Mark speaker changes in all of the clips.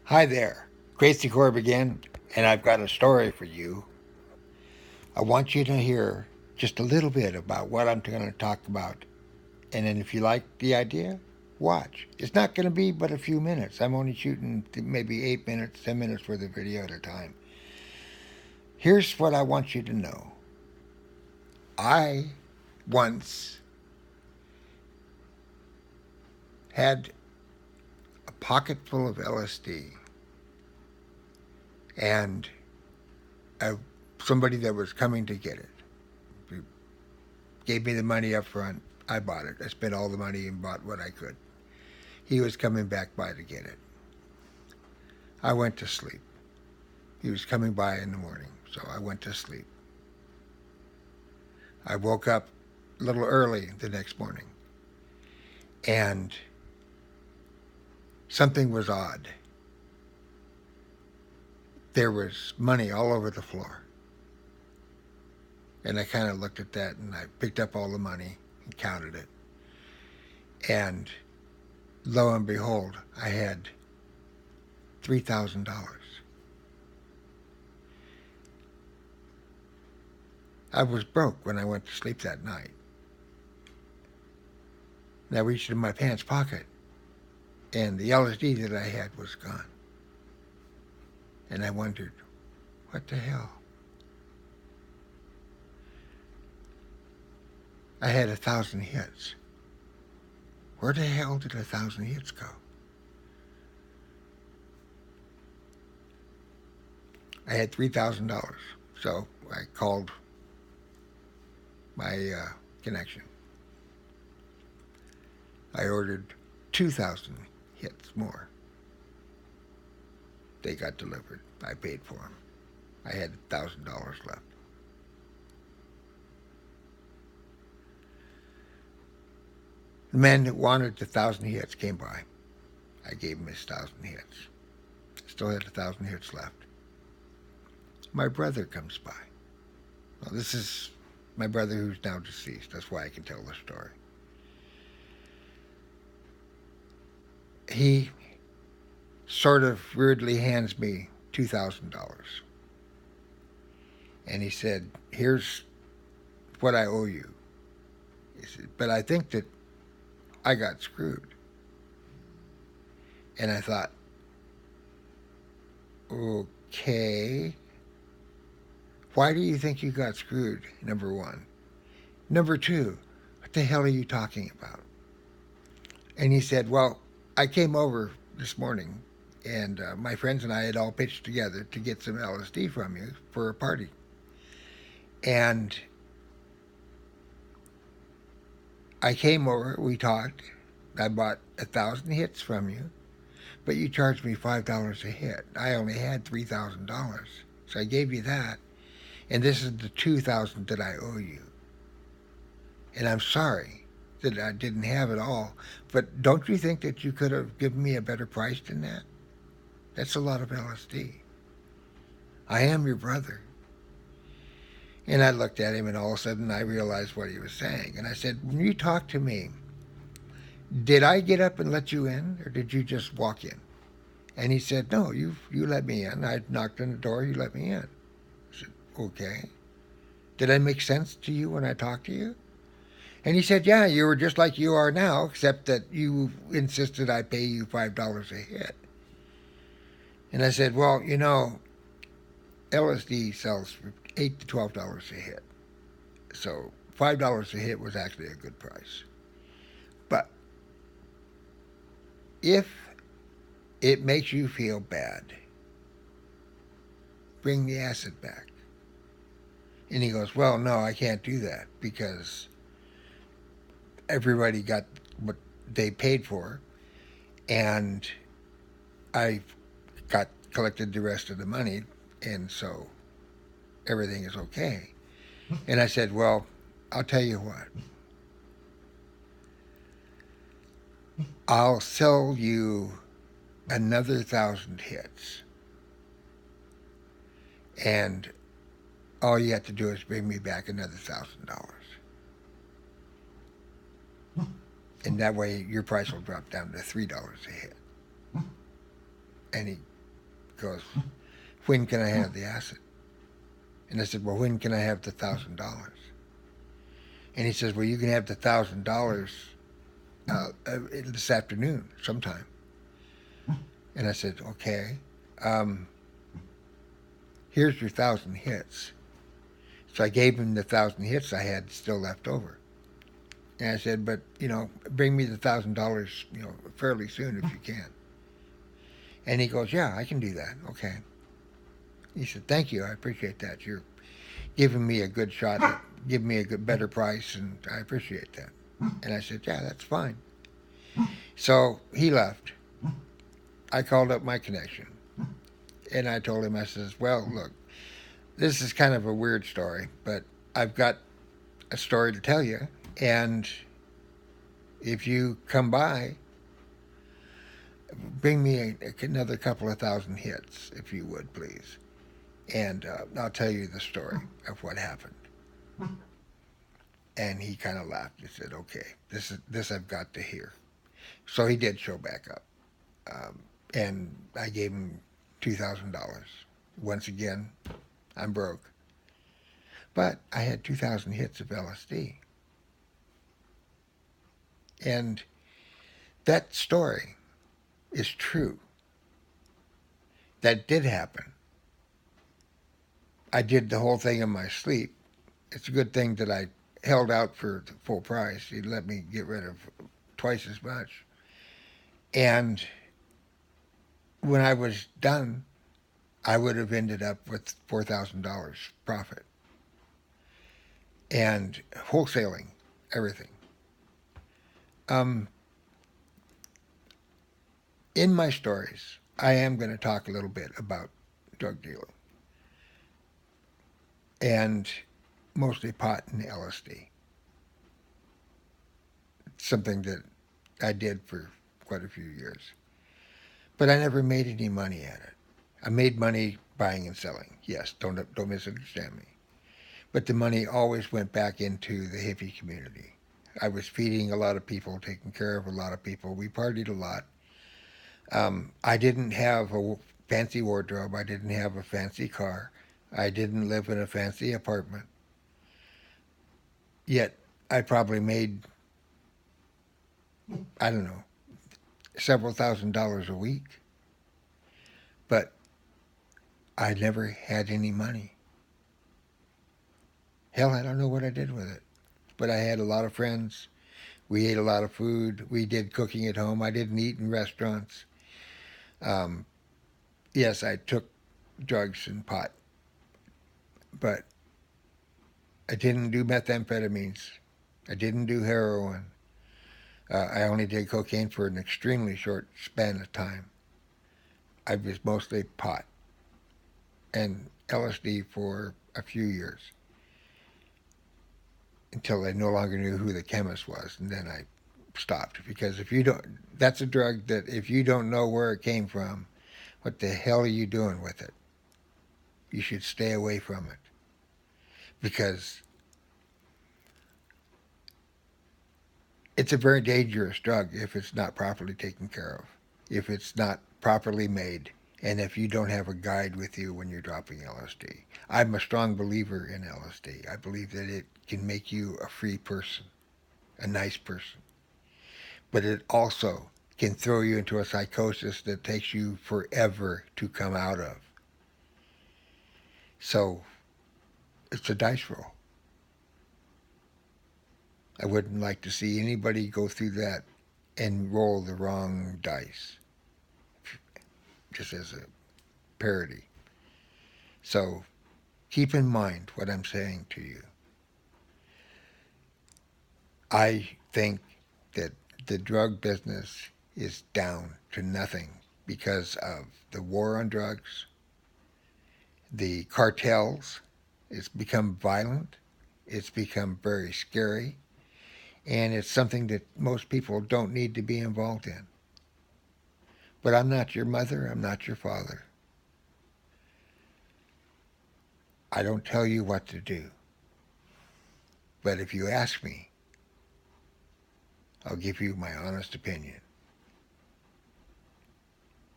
Speaker 1: Hi there, Gracie Corb again, and I've got a story for you. I want you to hear just a little bit about what I'm going to talk about, and then if you like the idea, watch. It's not going to be but a few minutes. I'm only shooting maybe 8 minutes, 10 minutes worth of video at a time. Here's what I want you to know. I once had a pocket full of LSD and a, somebody that was coming to get it gave me the money up front. I bought it. I spent all the money and bought what I could. He was coming back by to get it. I went to sleep. He was coming by in the morning, so I went to sleep. I woke up a little early the next morning, and something was odd. There was money all over the floor. And I kind of looked at that and I picked up all the money and counted it. And lo and behold, I had $3,000. I was broke when I went to sleep that night. And I reached in my pants pocket, and the LSD that I had was gone. And I wondered, what the hell? I had 1,000 hits. Where the hell did 1,000 hits go? I had $3,000, so I called my connection. I ordered 2,000 hits more. They got delivered. I paid for them. I had $1,000 left. The man that wanted the 1,000 hits came by. I gave him his 1,000 hits. Still had 1,000 hits left. My brother comes by. Well, this is my brother who's now deceased. That's why I can tell the story. He sort of weirdly hands me $2,000. And he said, here's what I owe you. He said, but I think that I got screwed. And I thought, okay. Why do you think you got screwed? Number one. Number two, what the hell are you talking about? And he said, well, I came over this morning and my friends and I had all pitched together to get some LSD from you for a party. And I came over, we talked, I bought 1,000 hits from you, but you charged me $5 a hit. I only had $3,000. So I gave you that, and this is the 2,000 that I owe you. And I'm sorry that I didn't have it all, but don't you think that you could have given me a better price than that? That's a lot of LSD. I am your brother. And I looked at him, and all of a sudden I realized what he was saying. And I said, when you talked to me, did I get up and let you in, or did you just walk in? And he said, no, you let me in. I knocked on the door, you let me in. I said, okay. Did I make sense to you when I talked to you? And he said, yeah, you were just like you are now, except that you insisted I pay you $5 a hit. And I said, well, you know, LSD sells for $8 to $12 a hit. So $5 a hit was actually a good price. But if it makes you feel bad, bring the acid back. And he goes, well, no, I can't do that because everybody got what they paid for, and I got collected the rest of the money, and so everything is okay. And I said, well, I'll tell you what. I'll sell you another 1,000 hits, and all you have to do is bring me back another $1,000. And that way your price will drop down to $3 a hit. And he goes, when can I have the acid? And I said, well, when can I have the $1,000? And he says, well, you can have the $1,000 this afternoon sometime. And I said, okay, um, here's your 1,000 hits. So I gave him the 1,000 hits I had still left over. And I said, but, bring me the $1,000, fairly soon if you can. And he goes, yeah, I can do that. Okay. He said, thank you. I appreciate that. You're giving me a good shot at giving me a good, better price, and I appreciate that. And I said, yeah, that's fine. So he left. I called up my connection. And I told him, I says, well, look, this is kind of a weird story, but I've got a story to tell you. And if you come by, bring me another couple of 1,000 hits, if you would, please. And I'll tell you the story of what happened. And he kind of laughed. He said, okay, this I've got to hear. So he did show back up. And I gave him $2,000. Once again, I'm broke. But I had 2,000 hits of LSD. And that story is true. That did happen. I did the whole thing in my sleep. It's a good thing that I held out for the full price. He let me get rid of twice as much. And when I was done, I would have ended up with $4,000 profit. And wholesaling everything. In my stories, I am going to talk a little bit about drug dealing. And mostly pot and LSD. Something that I did for quite a few years. But I never made any money at it. I made money buying and selling. Yes, don't misunderstand me. But the money always went back into the hippie community. I was feeding a lot of people, taking care of a lot of people. We partied a lot. I didn't have a fancy wardrobe. I didn't have a fancy car. I didn't live in a fancy apartment. Yet I probably made, I don't know, several $1,000s a week. But I never had any money. Hell, I don't know what I did with it. But I had a lot of friends. We ate a lot of food. We did cooking at home. I didn't eat in restaurants. Um, yes, I took drugs and pot, but I didn't do methamphetamines. I didn't do heroin. I only did cocaine for an extremely short span of time. I was mostly pot and LSD for a few years until I no longer knew who the chemist was, and then I stopped because if you don't, that's a drug that if you don't know where it came from, what the hell are you doing with it? You should stay away from it because it's a very dangerous drug if it's not properly taken care of, if it's not properly made, and if you don't have a guide with you when you're dropping LSD. I'm a strong believer in LSD. I believe that it can make you a free person, a nice person. But it also can throw you into a psychosis that takes you forever to come out of. So it's a dice roll. I wouldn't like to see anybody go through that and roll the wrong dice, just as a parody. So keep in mind what I'm saying to you. I think that the drug business is down to nothing because of the war on drugs, the cartels. It's become violent. It's become very scary. And it's something that most people don't need to be involved in. But I'm not your mother. I'm not your father. I don't tell you what to do. But if you ask me, I'll give you my honest opinion.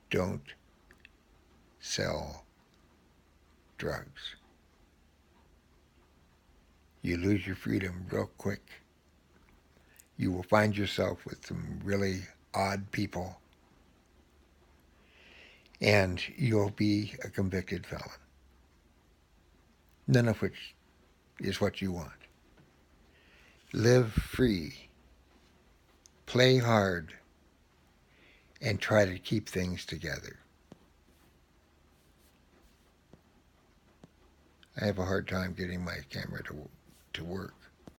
Speaker 1: Don't sell drugs. You lose your freedom real quick. You will find yourself with some really odd people, and you'll be a convicted felon. None of which is what you want. Live free, play hard, and try to keep things together. I have a hard time getting my camera to work.